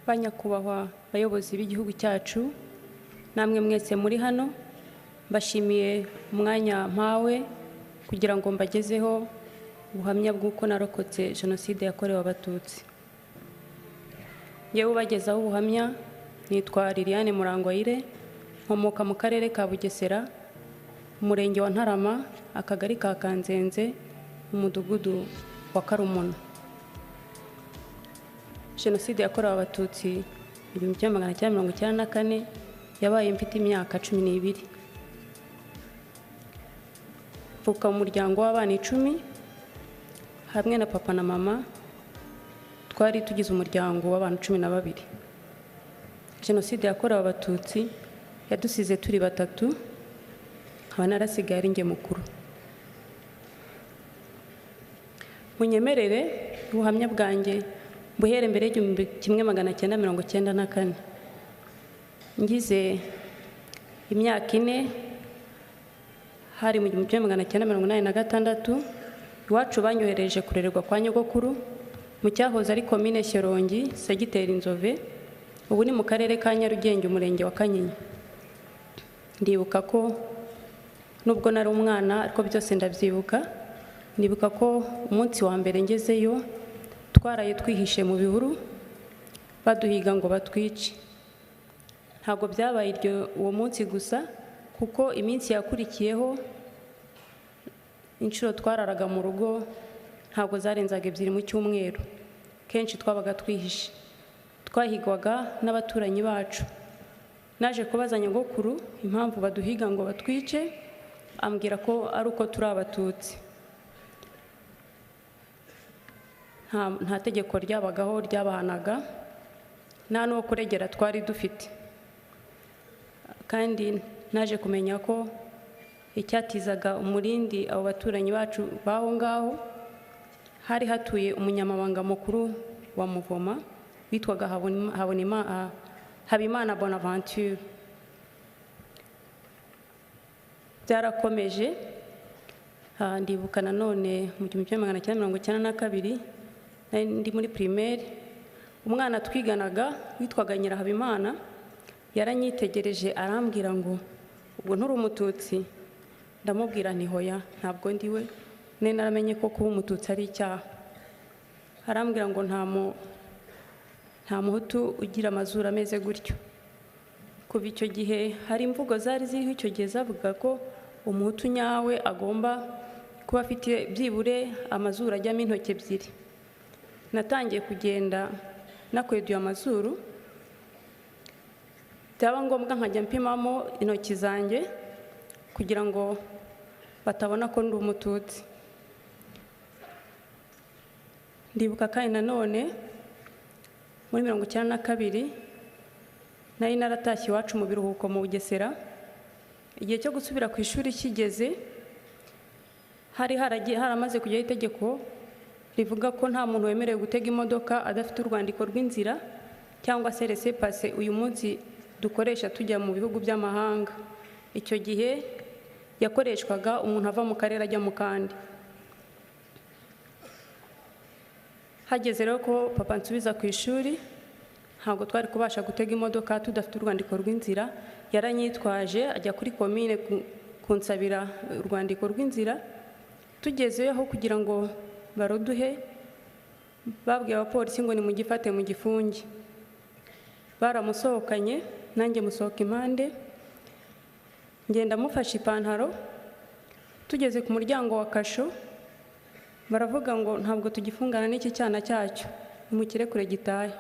banyakubahwa bayobozi b'igihugu cyacu, namwe mwese muri hano, mbashimiye umwanya mpawe kugira ngo mbagezeho ubuhamya bw'uko narokotse Jenoside yakorewe Abatutsi. Yewe ubagezaho ubuhamya nitwa Liliane Murangwayire, nkomoka mu karere ka Bugesera, umurenge wa Ntarama, akagari ka Kanzenze, umudugudu wa Karumuna. Jenoside yakorewe Abatutsi 1994 yabaye mfite imyaka 12. Mvuka mu muryango w'abana 10 hamwe na papa na mama, twari tugize umuryango w'abantu 12. Jenoside yakorewe Abatutsi yadusize turi batatu, nkaba narasigaye ari nge mukuru. Munyemerere ubuhamya bwanjye buhere mbere y'1994. Ngize imyaka 4, hari mu 1986, iwacu banyohereje kurererwa kwa nyogokuru mu cyahoze ari komine Shyorongi, segiteri Nzove, ubu ni mu karere ka Nyarugenge, umurenge wa Kanyinya. Ndibuka ko nubwo nari umwana ariko byose ndabyibuka. Ndibuka ko umunsi wa mbere ngezeyo twaraye twihishe mu bihuru baduhiga ngo batwice. Ntabwo byabaye uwo munsi gusa, kuko iminsi yakurikiyeho inshuro twararaga mu rugo ntabwo zarenzaga 2 mu cyumweru. Kenshi twabaga twihishe, twahigwaga n'abaturanyi bacu. Naje kubaza nyogokuru impamvu baduhiga ngo batwice, ambwira ko ari uko turi Abatutsi. Nta tegeko ryabagaho ryabahanaga, nta n'uwo kuregera twari dufite. Kandi naje kumenya ko icyatizaga umurindi abo baturanyi bacu baho ngaho, hari hatuye umunyamabanga mukuru wa Muvoma witwaga Habimana Bonaventure. Byarakomeje, ndibuka nanone mu 1992 ndi muri primaire, umwana twiganaga witwaga Nyirahabimana yaranyitegereje arambwira ngo ubwo nturi Umututsi. Ndamubwira nti hoya, ntabwo ndiwe, naramenye ko kuba Umututsi ari icyaha. Arambwira ngo nta muhutu ugira amazuru ameze gutyo. Kuva icyo gihe hari imvugo zari ziriho icyo gihe zavuga ko umuhutu nyawe agomba kuba afite byibure amazuru ajyamo intoki 2. Natangiye kugenda nakweduye amazuru, byaba ngombwa nkajya mpimamo intoki zanjye kugira ngo batabona ko ndi Umututsi. Ndibuka kandi nanone muri 1992 nari naratashye iwacu mu biruhuko mu Bugesera. Igihe cyo gusubira ku ishuri kigeze, hari haramaze kujyaho itegeko rivuga ko nta muntu wemerewe gutega imodoka adafite urwandiko rw'inzira cyangwa se laissez-passer uyu munsi dukoresha tujya mu bihugu by'amahanga. Icyo gihe yakoreshwaga umuntu ava mu karere ajya mu kandi. Hageze rero ko papa nsubiza ku ishuri, ntabwo twari kubasha gutega imodoka tudafite urwandiko rw'inzira. Yaranyitwaje ajya kuri komine kunsabira urwandiko rw'inzira. Tugezeho kugira ngo baruduhe, babwiye abapolisi ngo nimugifate mu gifungi. Baramusohokanye, nanjye musohoka impande, ngenda mufashe ipantaro. Tugeze ku muryango wa kasho, baravuga ngo ntabwo tugifungana n'iki cyana cyacyo, nimukirekure gitahe.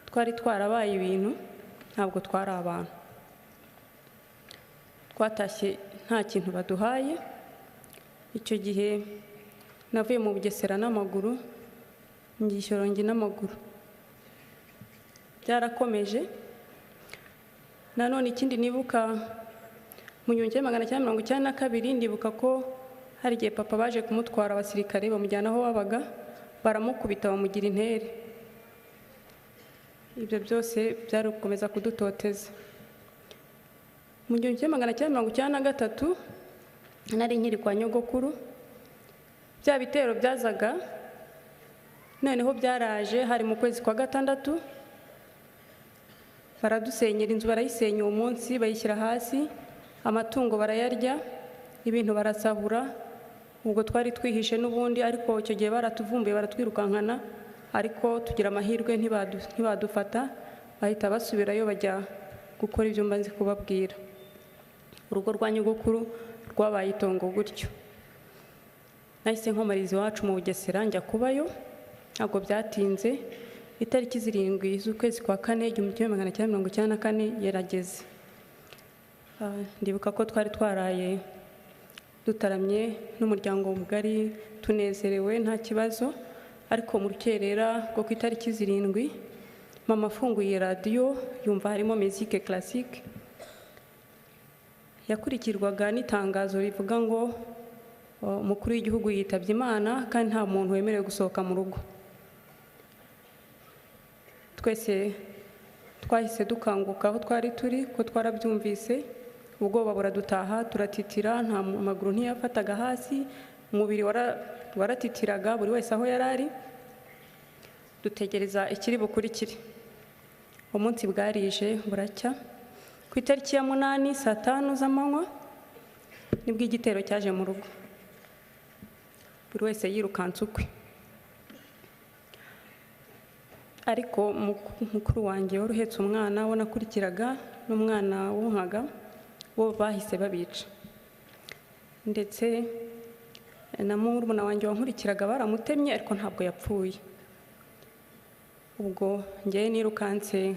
Twari twarabaye ibintu, ntabwo twari abantu. Twatashye nta kintu baduhaye. Icyo gihe navuye mu Bugesera n'amaguru, ngiye Shyorongi n'amaguru. Byarakomeje. Nanone ikindi nibuka mu 1992, ndibuka ko hari igihe papa baje kumutwara abasirikare bamujyana aho wabaga, baramukubita bamugira intere. Ibyo byose byari gukomeza kudutoteza. Mu 1993 nari nkiri kwa nyogokuru. Bya bitero byazaga, noneho byaraje hari mu kwezi kwa 6 baradusenyera inzu, barayisenya uwo munsi bayishyira hasi, amatungo barayarya, ibintu barasahura. Ubwo twari twihishe n'ubundi, ariko icyo gihe baratuvumbuye baratwirukankana, ariko tugira amahirwe ntibadufata, bahita basubirayo bajya gukora ibyo mbanze kubabwira. Urugo rwa nyogokuru rwabaye itongo gutyo. Nahise nkomariza iwacu mu Bugesera njya kubayo, ntabwo byatinze, itariki 7 z'ukwezi kwa 4 1994 yarageze. Ndibuka ko twari twaraye dutaramye n'umuryango mugari tunezerewe nta kibazo, ariko mu rukerera rwo ku itariki 7 mama afunguye radiyo yumva harimo musique classique, yakurikirwaga n'itangazo rivuga ngo umukuru w'igihugu yitabye Imana kandi nta muntu wemerewe gusohoka mu rugo. Twese twahise dukanguka aho twari turi ko twarabyumvise, ubwoba buradutaha, turatitira, nta maguru ntiyafataga hasi, umubiri waratitiraga, buri wese aho yarari. Dutegereza ikiri bukurikire. Umunsi bwarije buracya, ku itariki ya 8 saa 5 z'amanywa nibwo igitero cyaje mu rugo, buri wese yirukanse ukwe. Ariko mukuru wanjye wari uhetse umwana we nakurikiraga n'umwana wonkaga, bo bahise babica, ndetse na murumuna wanjye wankurikiraga baramutemye, ariko ntabwo yapfuye. Ubwo njye nirukanse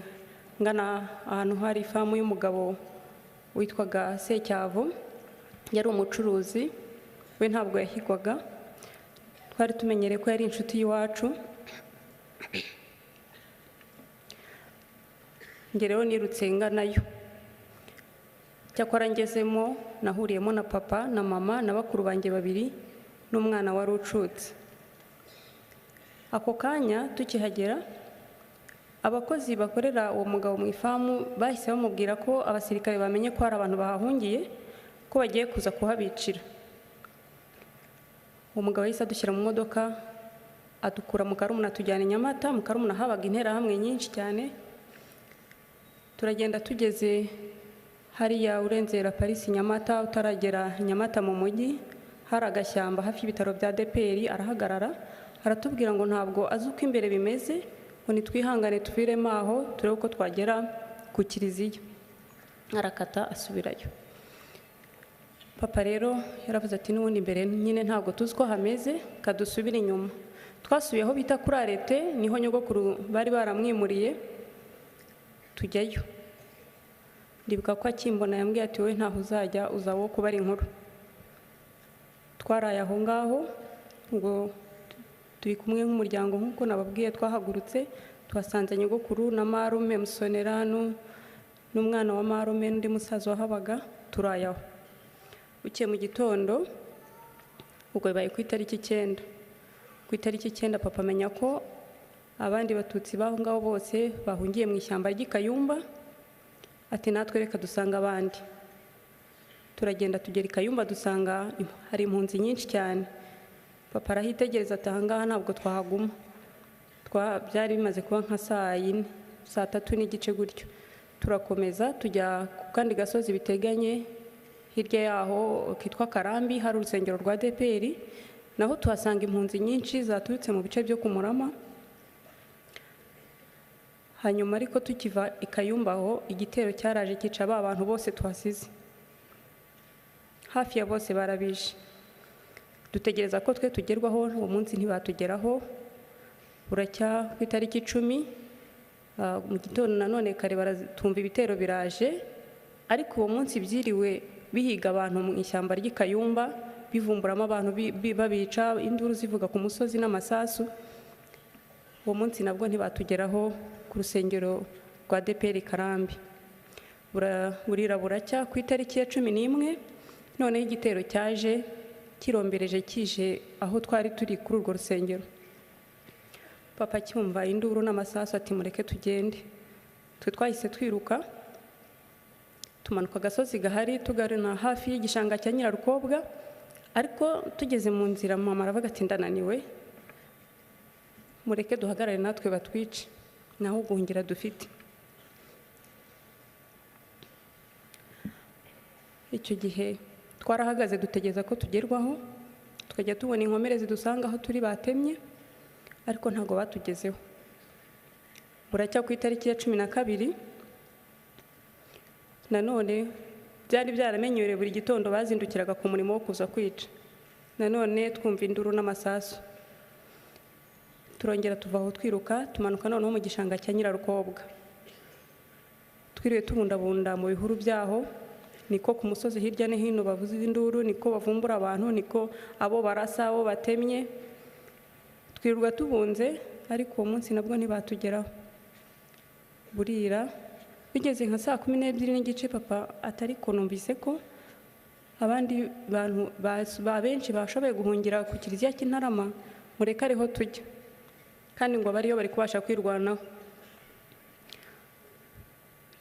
ngana ahantu hari ifamu y'umugabo witwaga Secyavu, yari umucuruzi, we ntabwo yahigwaga, twari tumenyereye ko yari inshuti y'iwacu. Njye rero nirutse nganayo, cyakora ngezemo nahuriyemo na papa na mama na bakuru banjye 2 n'umwana wari ucutse. Ako kanya tukihagera, abakozi bakorera uwo mugabo mu ifamu bahise bamubwira ko abasirikare bamenye ko hari abantu bahahungiye, ko bagiye kuza kuhabicira. Uwo mugabo yahise adushyira mu modoka adukura mu Karumuna tujyana i Nyamata. Mu Karumuna habaga interahamwe nyinshi cyane, turagenda tugeze hariya urenzera Paris Nyamata, utaragera Nyamata mu mujyi, hari agashyamba hafi y'ibitaro bya DPR. Arahagarara aratubwira ngo ntabwo azi uko imbere bimeze, ngo nitwihangane tuviremo aho turebe uko twagera ku kiliziya. Arakata asubirayo. Papa rero yaravuze ati n'ubundi imbere nyine ntabwo tuzi ko hameze, kadusubira inyuma. Twasubiye aho bita kuri Arete, niho nyogokuru bari baramwimuriye, tujyayo. Ndibuka ko akimbona yambwiye ati wowe ntaho uzajya, uzawo kubara inkuru. Twaraye aho ngaho, ngo turi kumwe nk'umuryango nk'uko nababwiye, twahagurutse tuhasanze nyogokuru na marume Musonera n'umwana wa marume n'undi musaza wahabaga, turayaho. Buke mu gitondo, ubwo bibaye ku itariki 9. Ku itariki 9 papa amenya ko abandi batutsi baho ngaho bose bahungiye mu ishyamba ry'Ikayumba, ati natwe reka dusanga abandi. Turagenda tugera i Kayumba, dusanga hari impunzi nyinshi cyane. Papa arahitegereza ati ahangaha ntabwo twahaguma. Byari bimaze kuba nka saa 4, saa 3 n'igice gutyo. Turakomeza tujya ku kandi gasozi biteganye, hirya yaho kitwa Karambi, hari urusengero rwa DPR, naho tuhasanga impunzi nyinshi zaturutse mu bice byo kumurama. Hanyuma ariko tukiva i Kayumba aho, igitero cyaraje kica abantu bose tuhasize, hafi ya bose barabishe. Dutegereza ko twe tugerwaho, uwo munsi ntibatugeraho. Buracya ku itariki 10 mu gitondo nanone kare baratumva ibitero biraje, ariko uwo munsi byiriwe bihiga abantu mu ishyamba ry'Ikayumba, bivumburamo abantu babica, induru zivuga ku musozi n'amasasu. Uwo munsi nabwo ntibatugeraho ku rusengero rwa DPR Karambi. Burira buracya ku itariki ya 11, noneho igitero cyaje kirombereje kije aho twari turi kuri urwo rusengero. Papa cyumva induru n'amasasu ati mureke tugende. Twe twahise twiruka tumanuka agasozi gahari tugarana hafi y'igishanga cya Nyirarukobwa, ariko tugeze mu nzira mama aravuga ati ndananiwe, mureke duhagarare natwe batwice, naho guhungira dufite. icyo gihe twarahagaze dutegereza ko tugerwaho, tukajya tubona inkomere zidusanga aho turi batemye, ariko ntabwo batugezeho. Buracya ku itariki ya 12 nanone byari byaramenyerewe, buri gitondo bazindukiraga ku murimo wo kuza kwica. Nanone twumva induru n'amasasu, turongera tuva aho twiruka tumanuka noneho mu gishanga cya Nyirarukobwa. Twiriwe tubundabunda mu bihuru byaho, niko ku musozi hirya no hino bavuza induru, niko bavumbura abantu, niko abo barasa, abo batemye. Twirirwa tubunze, ariko uwo munsi nabwo ntibatugeraho. Burira bigeze nka saa 12:15 papa atari ko numvise ko abandi bantu benshi bashoboye guhungira ku kiliziya cy'Intarama, mureka ariho tujya, kandi ngo bariyo bari kubasha kwirwanaho.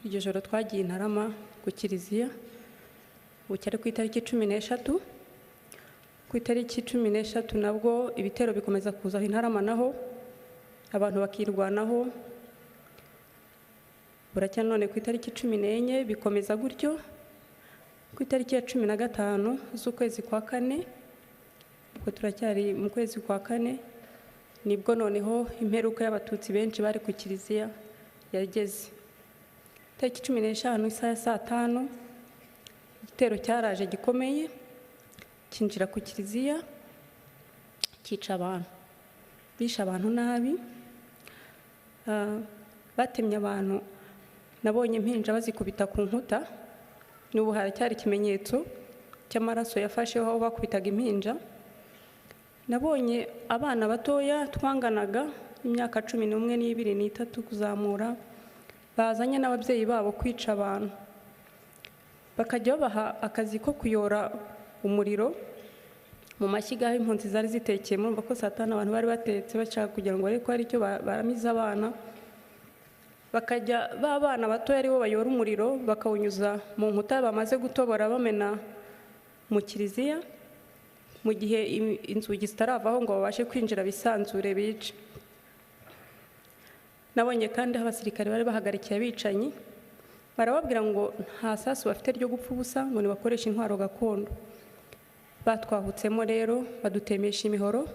Iryo joro twagiye Intarama ku kiliziya, bucyari ku itariki 13. Ku itariki 13 nabwo ibitero bikomeza kuza Intarama, naho abantu bakirwanaho. Buracya none ku itariki 14 bikomeza gutyo. Ku itariki ya 15 z'ukwezi kwa 4, ubwo turacyari mu kwezi kwa 4, nibwo noneho imperuka y'abatutsi benshi bari ku kiliziya yageze. Itariki 15 isaha saa 5 igitero cyaraje gikomeye, kinjira ku kiliziya, kica abantu, bisha abantu nabi. Batemye abantu, nabonye impinja bazikubita ku nkuta, n'ubu haracyari ikimenyetso cy'amaraso yafasheho aho bakubitaga impinja. Nabonye abana batoya twanganaga imyaka 11 n'ibiri n'itatu kuzamura, bazanye n'ababyeyi babo kwica abantu, bakajya babaha akazi ko kuyora umuriro mu mashyiga aho impunzi zari zitekeye. Murumva ko saa 5 abantu bari batetse bashaka kugira ngo ariko ari cyo baramiza abana. Bakajya babana batoya aribo bayora umuriro, bakawunyuza mu nkuta bamaze gutobora bamena mu kiliziya, mu gihe inzugi zitaravaho ngo babashe kwinjira bisanzure bice. Nabonye kandi abasirikare bari bahagarikiye abicanyi, barababwira ngo nta sasu bafite ryo gupfa ubusa, ngo nibakoreshe intwaro gakondo. Batwahutsemo rero, badutemesha imihoro,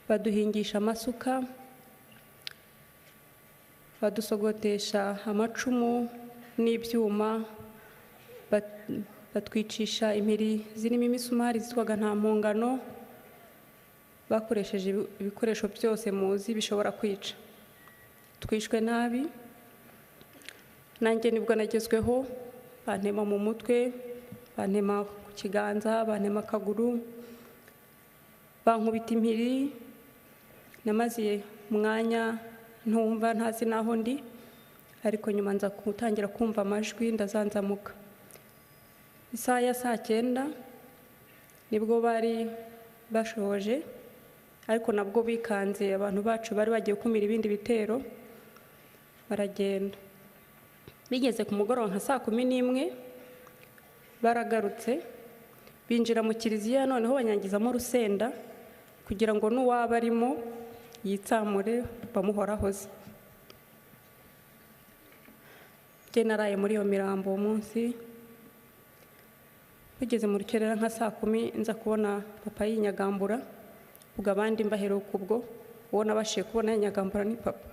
baduhingisha amasuka, badusogotesha amacumu n'ibyuma, batwicisha impiri zirimo imisumari zitwaga nta mpongano. Bakoresheje ibikoresho byose muzi bishobora kwica. Twishwe nabi, nanjye nibwo nagezweho, bantema mu mutwe, bantema ku kiganza, bantema akaguru, bankubita impiri. Namaze umwanya ntumva, ntazi naho ndi, ariko nyuma nza gutangira kumva amajwi, ndazanzamuka. Isaha ya saa 9 nibwo bari bashoje, ariko nabwo bikanze abantu bacu bari bagiye kumira ibindi bitero, baragenda. Bigeze ku mugoroba nka saa 11 baragarutse, binjira mu kiliziya, noneho banyangizamo urusenda kugira ngo n'uwaba arimo yitsamure bamuhorahoze. Jye naraye muri iyo mirambo uwo munsi. Bigeze mu rukerera nka saa 10 nza kubona papa yinyagambura, ubwo abandi mbaheruka ubwo, uwo nabashiye kubona yinyagambura ni papa.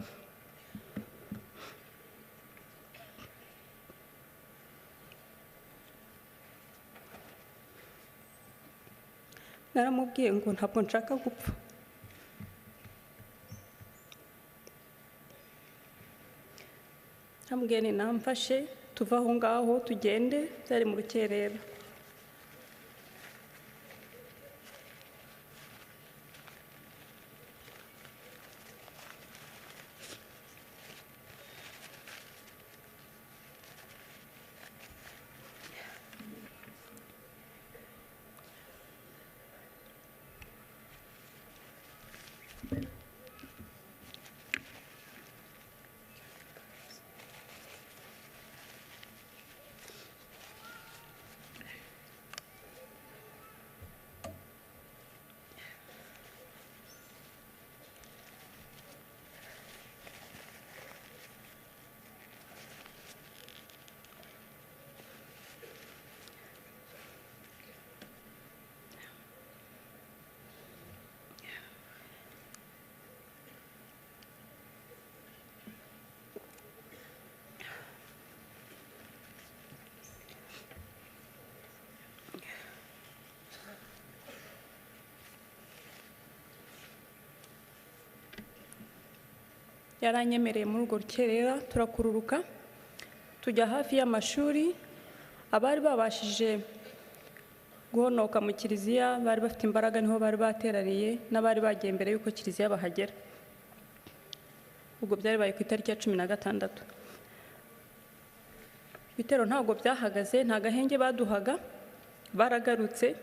Naramubwiye ngo ntabwo nshaka gupfa. Namubwiye ni namfashe tuva aho ngaho tugende, byari mu rukerera. yaranyemereye muri urwo rukerera turakururuka tujya hafi y'amashuri. Abari babashije guhonoka mu kiliziya bari bafite imbaraga, niho bari bateraniye, n'abari bagiye mbere y'uko kiliziya bahagera. Ubwo byari baye ku itariki ya 16. Ibitero ntabwo byahagaze, nta gahenge baduhaga, baragarutse.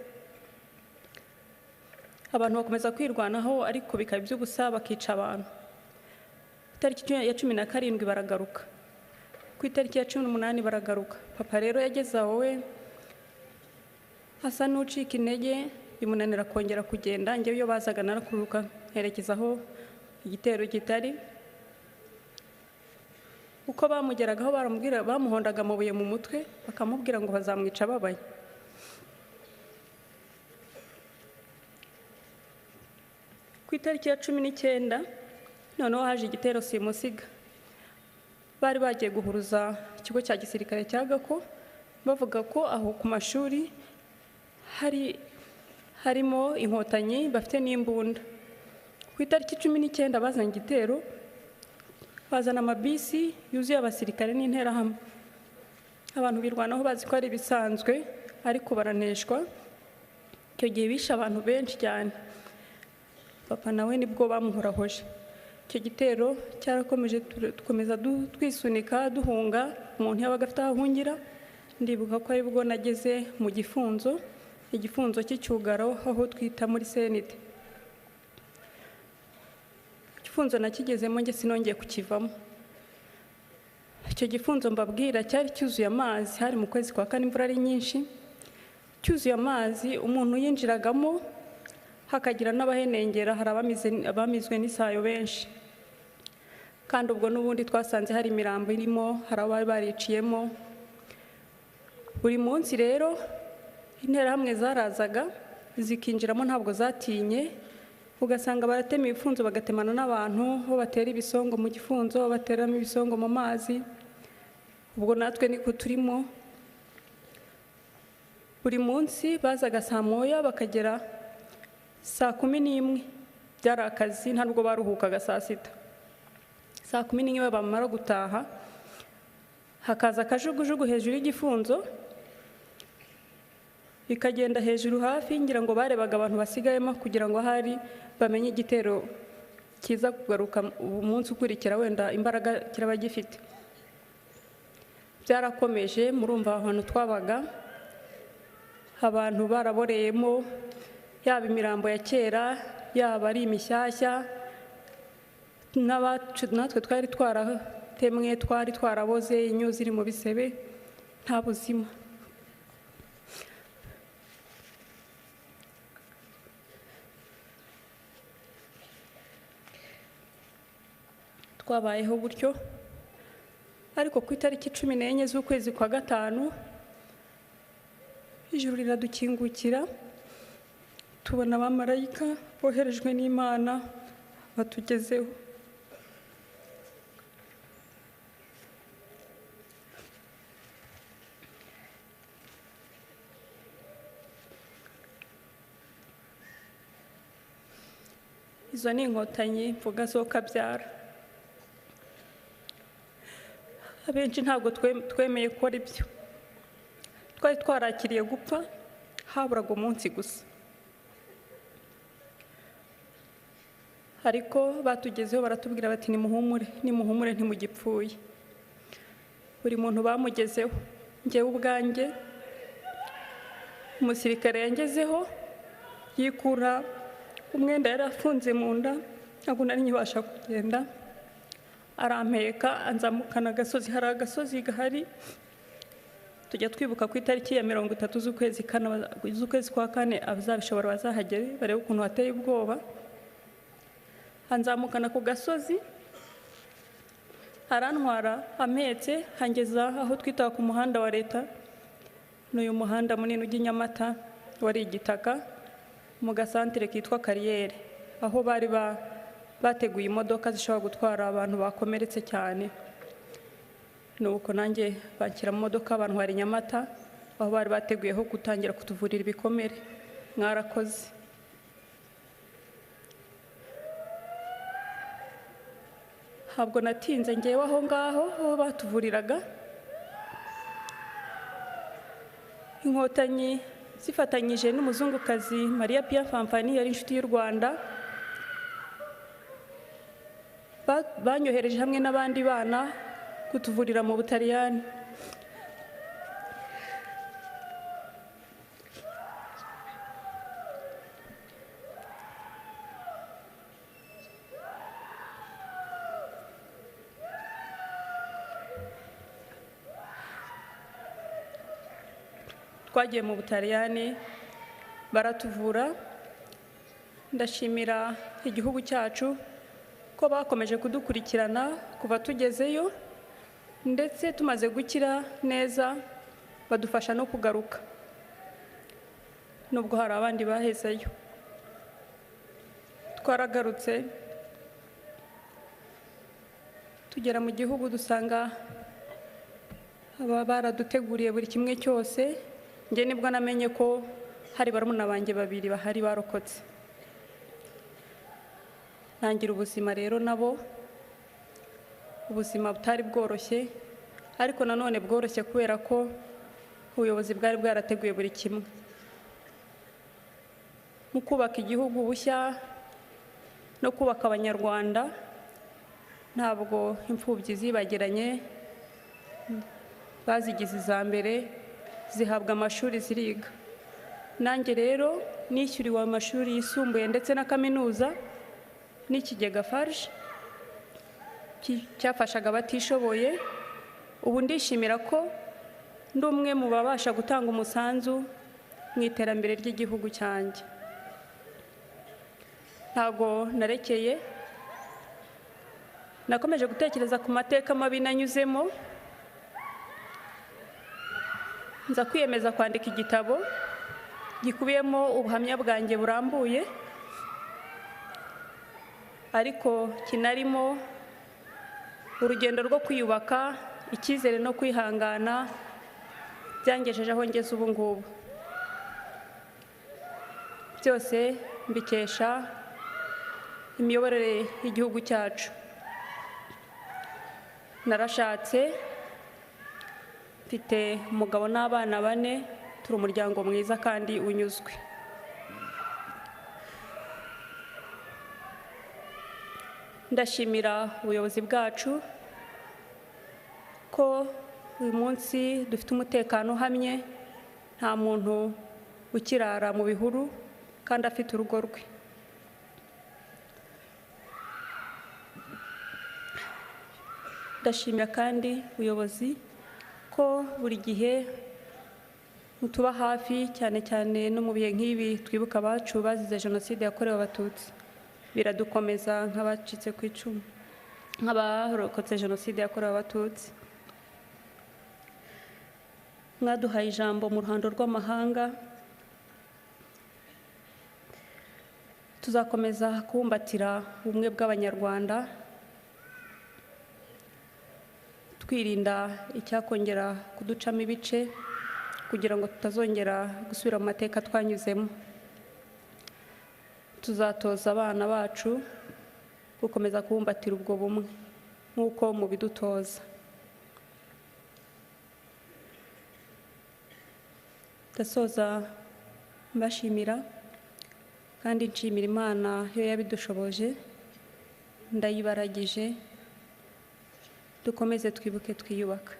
Abantu bakomeza kwirwanaho, ariko bikaba iby'ubusa, bakica abantu. Itariki ya 17 baragaruka, ku itariki ya 18 baragaruka. Papa rero yageze aho we asa n'ucika intege, bimunanira kongera kugenda. Njyewe iyo bazaga narakururuka herekeza aho igitero gitari. Uko bamugeragaho baramubwira, bamuhondaga amabuye mu mutwe, bakamubwira ngo bazamwica babaye. Ku itariki ya 19 noneho haje igitero simusiga. Bari bagiye guhuruza ikigo cya gisirikare cya Gako, bavuga ko aho ku mashuri harimo inkotanyi bafite n'imbunda. Ku itariki 19 bazanye igitero, bazana amabisi yuzuye abasirikare n'interahamwe. Abantu birwanaho bazi ko ari bisanzwe, ariko baraneshwa. Icyo gihe bishe abantu benshi cyane. Papa nawe nibwo bamuhorahoje. Icyo gitero cyarakomeje, dukomeza twisunika duhunga, umuntu yabaga afite aho ahungira. Ndibuka ko aribwo nageze mu Gifunzo, igifunzo cy'icyugaro, aho twita muri Senite. Igifunzo nakigezemo nge sinongeye kukivamo. Icyo gifunzo mbabwira cyari cyuzuye amazi, hari mu kwezi kwa 4, imvura ari nyinshi. Cyuzuye amazi, umuntu yinjiragamo hakagira n'abahenengera, hari abamizwe n'isayo benshi. Kandi ubwo n'ubundi twasanze hari imirambo irimo, hari abari bariciyemo. Buri munsi rero interahamwe zarazaga zikinjiramo, ntabwo zatinye. Ugasanga baratema ibifunzo bagatemana n'abantu, ho batera ibisongo mu gifunzo, bateramo ibisongo mu mazi. Ubwo natwe niko turimo. Buri munsi bazaga saa moya bakagera saa 11. Byari akazi, ntabwo baruhukaga saa 6. Saa 11 bamara gutaha, hakaza akajugujugu hejuru y'igifunzo, bikagenda hejuru hafi, ngira ngo barebaga abantu basigayemo kugira ngo hari bamenye igitero kiza kugaruka umunsi ukurikira, wenda imbaraga kiraba gifite. Byarakomeje, murumva ahantu twabaga abantu baraboreyemo, yaba imirambo ya kera, yaba ari imishyashya. Natwe twari twaratemwe, twari twaraboze, inyo ziri mu bisebe, nta buzima. Twabayeho gutyo, ariko ku itariki 14 z'ukwezi kwa 5 ijuru riradukingukira, tubona abamarayika boherejwe n'Imana batugezeho. Izo ni inkotanyi mvuga zo kabyara. Abenshi ntabwo twemeye gukora ibyo. Twari twarakiriye gupfa, haburaga umunsi gusa. Ariko batugezeho baratubwira bati nimuhumure, nimuhumure ntimugipfuye. Buri muntu bamugezeho. Njyewe ubwanjye umusirikare yangezeho yikura umwenda yari afunze mu nda, ntabwo nari nkibasha kugenda. Arampeka anzamukana agasozi, hari agasozi gahari tujya twibuka ku itariki ya 30 z'ukwezi kwa 4, abazabishobora bazahagere barebe ukuntu hateye ubwoba. Anzamukana ku gasozi, arantwara ampetse, hangeza aho twita ku muhanda wa leta. N'uyu muhanda munini ujya Nyamata wari igitaka, mu gasantere kitwa Kariyeri, aho bari bateguye imodoka zishobora gutwara abantu bakomeretse cyane. Nuko nanjye banshyira mu modoka bantwara i Nyamata, aho bari bateguyeho gutangira kutuvurira ibikomere. Mwarakoze. ntabwo natinze ngewe aho ngaho aho batuvuriraga. Inkotanyi zifatanyije n'umuzungukazi Maria Pia Famfani yari inshuti y'u Rwanda, banyohereje hamwe n'abandi bana kutuvurira mu Butaliyani. Twagiye mu Butaliyani baratuvura. Ndashimira igihugu cyacu ko bakomeje kudukurikirana kuva tugezeyo, ndetse tumaze gukira neza badufasha no kugaruka, nubwo hari abandi bahezeyo. Twaragarutse tugera mu gihugu dusanga baraduteguriye buri kimwe cyose. Njye nibwo namenye ko hari barumuna banjye babiri bahari barokotse. Ntangira ubuzima rero nabo, ubuzima butari bworoshye, ariko nanone bworoshye kubera ko ubuyobozi bwari bwarateguye buri kimwe. Mu kubaka igihugu bushya no kubaka Abanyarwanda, ntabwo imfubyi zibagiranye, bazigize iza mbere, zihabwa amashuri ziriga. Nanjye rero nishyuriwe amashuri yisumbuye ndetse na kaminuza n'ikigega FARG cyafashaga abatishoboye. Ubu ndishimira ko ndi umwe mu babasha gutanga umusanzu mu iterambere ry'igihugu cyanjye. Ntabwo narekeye, nakomeje gutekereza ku mateka mabi nanyuzemo, nza kwiyemeza kwandika igitabo gikubiyemo ubuhamya bwanjye burambuye, ariko kinarimo urugendo rwo kwiyubaka, icyizere no kwihangana byangejeje aho ngeze ubu ngubu. Byose mbikesha imiyoborere y'igihugu cyacu. Narashatse, mfite umugabo n'abana 4, turi umuryango mwiza kandi unyuzwe. Ndashimira ubuyobozi bwacu ko uyu munsi dufite umutekano uhamye, nta muntu ukirara mu bihuru kandi afite urugo rwe. Ndashimira kandi ubuyobozi ko buri gihe mutuba hafi, cyane cyane no mu bihe nk'ibi twibuka abacu bazize Jenoside yakorewe Abatutsi. Biradukomeza nk'abacitse ku icumu, nk'abarokotse Jenoside yakorewe Abatutsi. Mwaduhaye ijambo mu ruhando rw'amahanga, tuzakomeza kubumbatira ubumwe bw'Abanyarwanda, twirinda icyakongera kuducamo ibice kugira ngo tutazongera gusubira mu mateka twanyuzemo. Tuzatoza abana bacu gukomeza kubumbatira ubwo bumwe nk'uko mubidutoza. Ndasoza mbashimira kandi nshimira Imana yo yabidushoboje, ndayibaragije. Dukomeze twibuke twiyubaka.